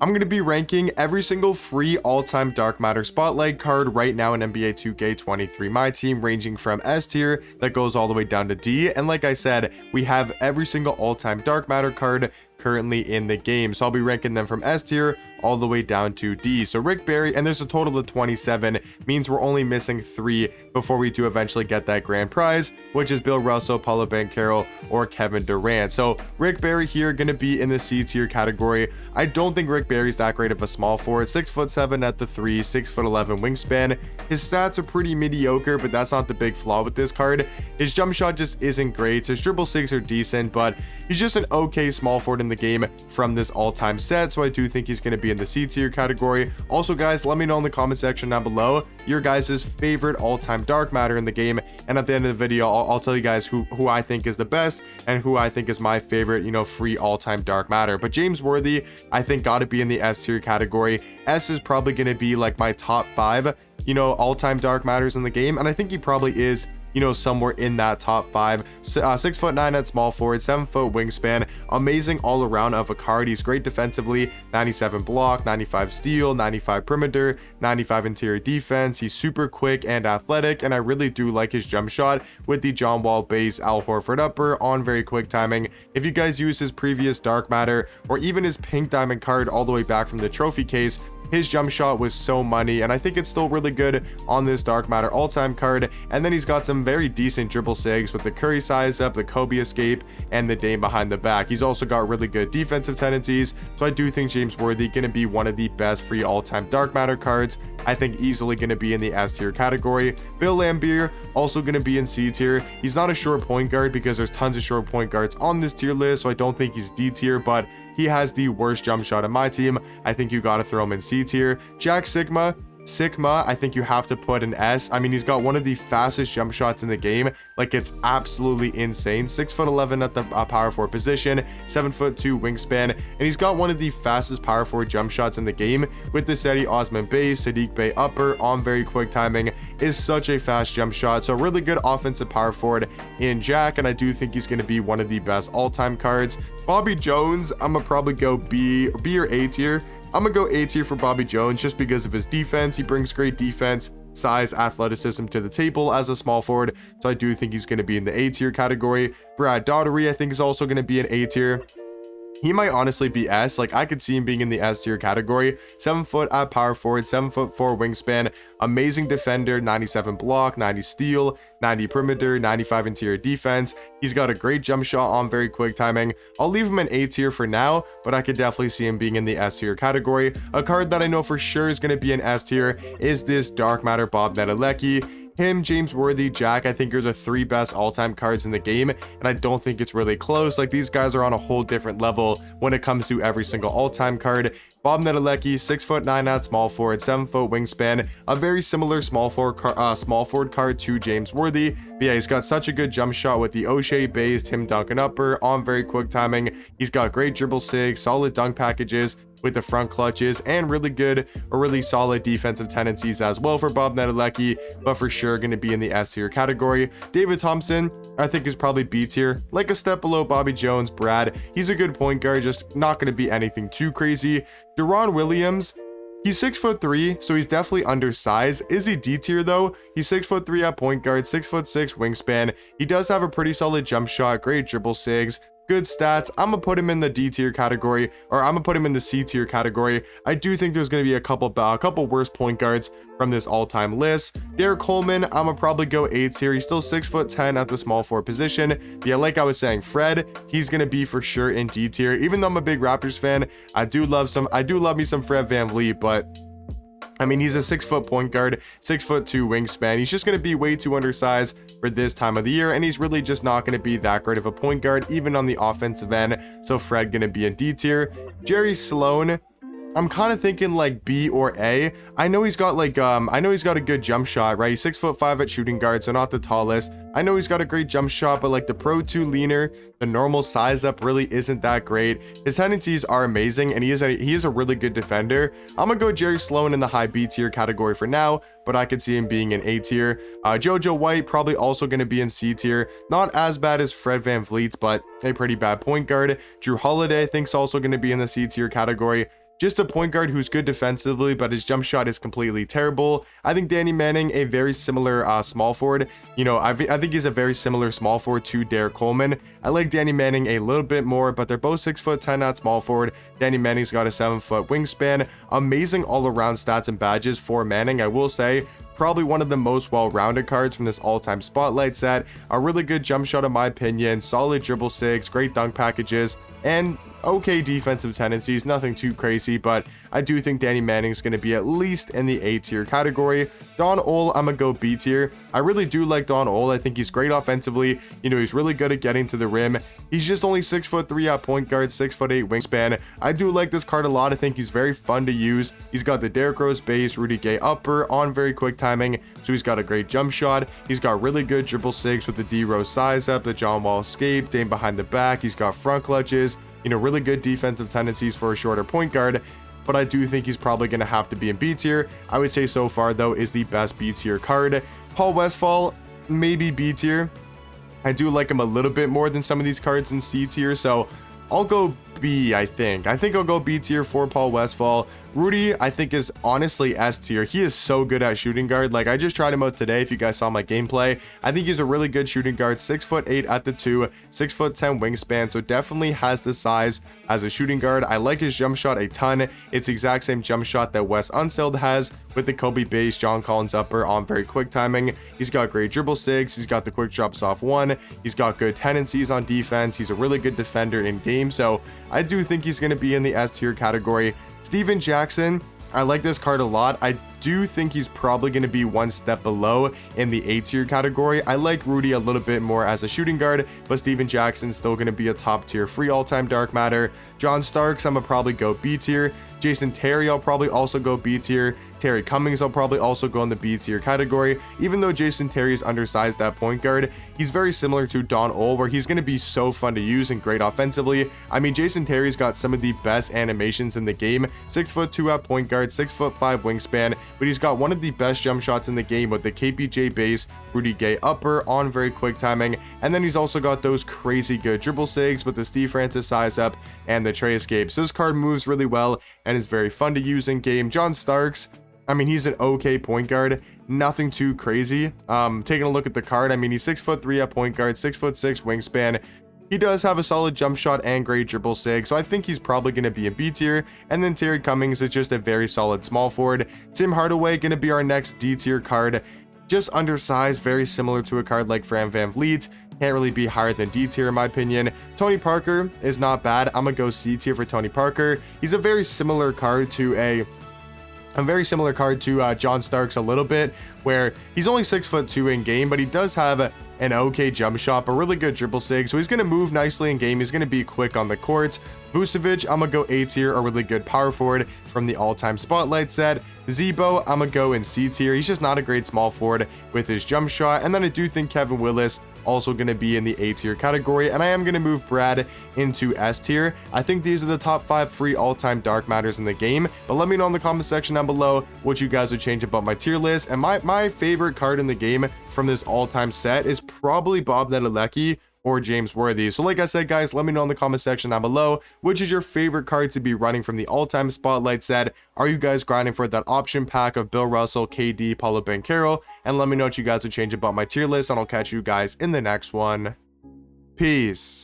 I'm going to be ranking every single free all-time Dark Matter Spotlight card right now in NBA 2K23 My Team, ranging from S tier that goes all the way down to D. And like I said, we have every single all-time Dark Matter card currently in the game, so I'll be ranking them from S tier all the way down to D. So Rick Barry, and there's a total of 27, means we're only missing 3 before we do eventually get that grand prize, which is Bill Russell, Paolo Banchero, or Kevin Durant. So Rick Barry here gonna be in the C tier category. I don't think Rick Barry's that great of a small forward. 6'7" at the 3, 6'11" wingspan. His stats are pretty mediocre, but that's not the big flaw with this card. His jump shot just isn't great. His dribble 6 are decent, but he's just an okay small forward in the game from this all-time set, so I do think he's going to be in the C tier category. Also guys, let me know in the comment section down below your guys' favorite all-time Dark Matter in the game, and at the end of the video I'll tell you guys who I think is the best and who I think is my favorite, you know, free all-time Dark Matter. But James Worthy, I think, got to be in the S tier category. S is probably going to be like my top 5, you know, all-time Dark Matters in the game, and I think he probably is, you know, somewhere in that top 5. 6'9" at small forward, 7-foot wingspan, amazing all around of a card. He's great defensively, 97 block, 95 steal, 95 perimeter, 95 interior defense. He's super quick and athletic, and I really do like his jump shot with the John Wall base Al Horford upper on very quick timing. If you guys use his previous Dark Matter or even his pink diamond card all the way back from the trophy case, his jump shot was so money, and I think it's still really good on this Dark Matter all-time card. And then he's got some very decent dribble sigs with the Curry size up, the Kobe escape, and the Dame behind the back. He's also got really good defensive tendencies, so I do think James Worthy gonna be one of the best free all-time Dark Matter cards. I think easily gonna be in the S tier category. Bill Laimbeer also gonna be in C tier. He's not a short point guard because there's tons of short point guards on this tier list, so I don't think he's D tier, but he has the worst jump shot in my team. I think you gotta throw him in C tier. Jack Sigma, I think you have to put an S. I mean, he's got one of the fastest jump shots in the game. Like, it's absolutely insane. 6'11" at the power forward position, 7'2" wingspan, and he's got one of the fastest power forward jump shots in the game with the Cedi Osman base, Sadiq Bey upper on very quick timing. Is such a fast jump shot. So really good offensive power forward in Jack, and I do think he's going to be one of the best all-time cards. Bobby Jones, I'm gonna probably go B or A tier. I'm gonna go A tier for Bobby Jones just because of his defense. He brings great defense, size, athleticism to the table as a small forward, so I do think he's going to be in the A tier category. Brad Daugherty, I think, is also going to be an A tier. He might honestly be S. Like, I could see him being in the S tier category. 7 foot at power forward, 7'4" wingspan, amazing defender, 97 block, 90 steal, 90 perimeter, 95 interior defense. He's got a great jump shot on very quick timing. I'll leave him in A tier for now, but I could definitely see him being in the S tier category. A card that I know for sure is going to be an S tier is this Dark Matter Bob Nedelecki. Him, James Worthy, Jack, I think are the 3 best all-time cards in the game, and I don't think it's really close. Like, these guys are on a whole different level when it comes to every single all-time card. Bob Nedelecki, 6'9" at small forward, 7-foot wingspan, a very similar small forward card to James Worthy. But yeah, he's got such a good jump shot with the O'Shea base, Tim Duncan upper on very quick timing. He's got great dribble sigs, solid dunk packages with the front clutches, and really good or really solid defensive tendencies as well for Bob Nedelecki, but for sure going to be in the S tier category. David Thompson, I think, is probably B tier, like a step below Bobby Jones. Brad, he's a good point guard, just not going to be anything too crazy. Deron Williams, he's 6'3", so he's definitely undersized. Is he D tier though? He's 6'3" at point guard, 6'6" wingspan. He does have a pretty solid jump shot, great dribble sigs, good stats. I'm gonna put him in the D tier category, or I'm gonna put him in the C tier category. I do think there's gonna be a couple worse point guards from this all-time list. Derek Coleman, I'm gonna probably go A tier. He's still 6'10" at the small forward position. But yeah, like I was saying, Fred, he's gonna be for sure in D tier. Even though I'm a big Raptors fan, I do love me some Fred VanVleet, but I mean, he's a 6-foot point guard, 6'2" wingspan. He's just going to be way too undersized for this time of the year, and he's really just not going to be that great of a point guard, even on the offensive end. So Fred going to be in D tier. Jerry Sloan, I'm kind of thinking like B or A. I know he's got a good jump shot, right? He's 6'5" at shooting guard, so not the tallest. I know he's got a great jump shot, but like the Pro 2 leaner, the normal size up really isn't that great. His tendencies are amazing, and he is a really good defender. I'm gonna go Jerry Sloan in the high B tier category for now, but I could see him being in A tier. JoJo White probably also gonna be in C tier. Not as bad as Fred VanVleet, but a pretty bad point guard. Drew Holiday I think is also gonna be in the C tier category. just a point guard who's good defensively, but his jump shot is completely terrible. I think Danny Manning, a very similar small forward. You know, I think he's a very similar small forward to Derek Coleman. I like Danny Manning a little bit more, but they're both 6'10" at small forward. Danny Manning's got a 7-foot wingspan. Amazing all-around stats and badges for Manning, I will say. Probably one of the most well-rounded cards from this all-time spotlight set. A really good jump shot in my opinion, solid dribble sigs, great dunk packages, and okay defensive tendencies, nothing too crazy, but I do think Danny Manning's going to be at least in the A tier category. Don Ole, I'm gonna go B tier. I really do like Don Ole. I think he's great offensively. You know, he's really good at getting to the rim. He's just only 6'3" at point guard, 6'8" wingspan. I do like this card a lot. I think he's very fun to use. He's got the Derrick Rose base, Rudy Gay upper on very quick timing, so he's got a great jump shot. He's got really good dribble sigs with the D Rose size up, the John Wall escape, Dame behind the back. He's got front clutches. You know, really good defensive tendencies for a shorter point guard, but I do think he's probably going to have to be in B tier. I would say so far, though, is the best B tier card. Paul Westphal, maybe B tier. I do like him a little bit more than some of these cards in C tier, so I'll go B, I think. I'll go B tier for Paul Westphal. Rudy, I think, is honestly S tier. He is so good at shooting guard. Like, I just tried him out today. If you guys saw my gameplay, I think he's a really good shooting guard. 6'8" at the 2, 6'10" wingspan. So definitely has the size as a shooting guard. I like his jump shot a ton. It's the exact same jump shot that Wes Unseld has with the Kobe base, John Collins upper on very quick timing. He's got great dribble sigs. He's got the quick drops off one. He's got good tendencies on defense. He's a really good defender in game. So I do think he's going to be in the S tier category. Steven Jackson, I like this card a lot. I do think he's probably going to be one step below in the A tier category. I like Rudy a little bit more as a shooting guard, but Steven Jackson's still going to be a top tier free all-time dark matter. John Starks, I'm gonna probably go B tier. Jason Terry, I'll probably also go B tier. Terry Cummings, I'll probably also go in the B tier category. Even though Jason Terry is undersized at point guard, he's very similar to Don Ole, where he's going to be so fun to use and great offensively. I mean, Jason Terry's got some of the best animations in the game. 6'2" at point guard, 6'5" wingspan, but he's got one of the best jump shots in the game with the KPJ base, Rudy Gay upper on very quick timing, and then he's also got those crazy good dribble sigs with the Steve Francis size up and the Trey escape. So this card moves really well and is very fun to use in game. John Starks, I mean, he's an okay point guard, nothing too crazy. Taking a look at the card, I mean, he's 6'3" at point guard, 6'6" wingspan. He does have a solid jump shot and great dribble sig, so I think he's probably going to be in B tier. And then Terry Cummings is just a very solid small forward. Tim Hardaway going to be our next D tier card. Just undersized, very similar to a card like Fran VanVleet. Can't really be higher than D tier in my opinion. Tony Parker is not bad. I'm gonna go C tier for Tony Parker. He's a very similar card to John Starks a little bit, where he's only 6'2" in game, but he does have an okay jump shot, a really good dribble sig, so he's going to move nicely in game. He's going to be quick on the court. Vucevic, I'm going to go A tier, a really good power forward from the all-time spotlight set. Zebo, I'm going to go in C tier. He's just not a great small forward with his jump shot. And then I do think Kevin Willis also going to be in the A tier category, and I am going to move Brad into S tier. I think these are the top 5 free all-time dark matters in the game, but let me know in the comment section down below what you guys would change about my tier list. And my favorite card in the game from this all-time set is probably Bob Nedelecki or James Worthy. So like I said, guys, let me know in the comment section down below, which is your favorite card to be running from the all-time spotlight set. Are you guys grinding for that option pack of Bill Russell, KD, Paulo Banchero? And let me know what you guys would change about my tier list, and I'll catch you guys in the next one. Peace.